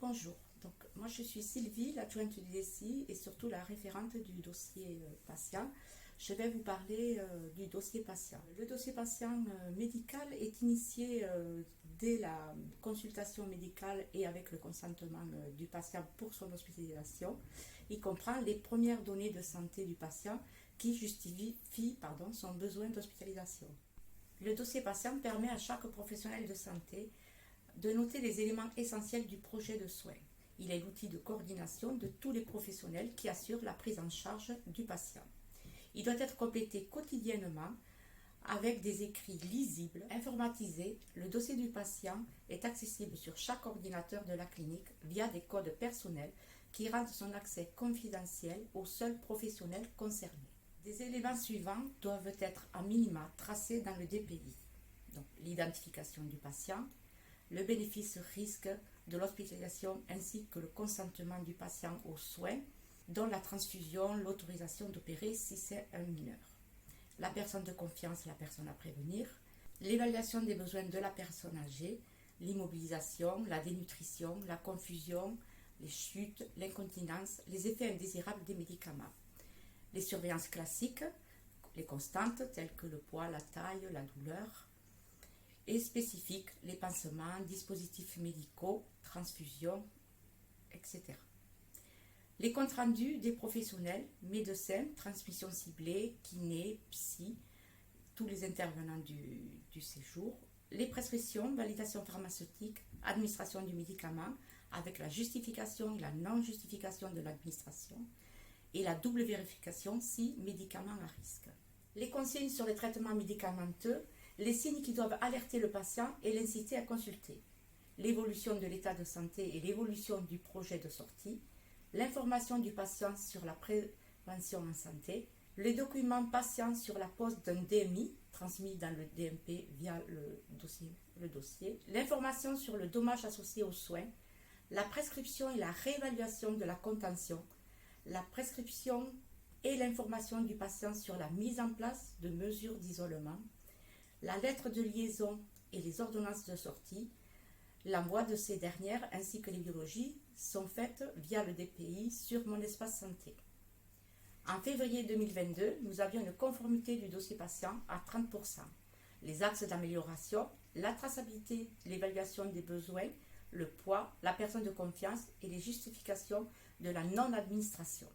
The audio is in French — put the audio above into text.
Bonjour, donc moi je suis Sylvie, l'adjointe du DSI et surtout la référente du dossier patient. Je vais vous parler du dossier patient. Le dossier patient médical est initié dès la consultation médicale et avec le consentement du patient pour son hospitalisation. Il comprend les premières données de santé du patient qui justifient son besoin d'hospitalisation. Le dossier patient permet à chaque professionnel de santé de noter les éléments essentiels du projet de soins. Il est l'outil de coordination de tous les professionnels qui assurent la prise en charge du patient. Il doit être complété quotidiennement avec des écrits lisibles, informatisés. Le dossier du patient est accessible sur chaque ordinateur de la clinique via des codes personnels qui rendent son accès confidentiel aux seuls professionnels concernés. Des éléments suivants doivent être à minima tracés dans le DPI. Donc, l'identification du patient, le bénéfice-risque de l'hospitalisation ainsi que le consentement du patient aux soins, dont la transfusion, l'autorisation d'opérer si c'est un mineur. La personne de confiance, la personne à prévenir, l'évaluation des besoins de la personne âgée, l'immobilisation, la dénutrition, la confusion, les chutes, l'incontinence, les effets indésirables des médicaments. Les surveillances classiques, les constantes telles que le poids, la taille, la douleur, et spécifiques, les pansements, dispositifs médicaux, transfusions, etc. Les comptes rendus des professionnels, médecins, transmission ciblée, kinés, psy, tous les intervenants du séjour, les prescriptions, validation pharmaceutique, administration du médicament, avec la justification et la non-justification de l'administration, et la double vérification si médicament à risque. Les consignes sur les traitements médicamenteux, les signes qui doivent alerter le patient et l'inciter à consulter, l'évolution de l'état de santé et l'évolution du projet de sortie, l'information du patient sur la prévention en santé, les documents patients sur la pose d'un DMI transmis dans le DMP via le dossier, l'information sur le dommage associé aux soins, la prescription et la réévaluation de la contention, la prescription et l'information du patient sur la mise en place de mesures d'isolement, la lettre de liaison et les ordonnances de sortie, l'envoi de ces dernières ainsi que les biologies sont faites via le DPI sur Mon Espace Santé. En février 2022, nous avions une conformité du dossier patient à 30%. Les axes d'amélioration, la traçabilité, l'évaluation des besoins, le poids, la personne de confiance et les justifications de la non-administration.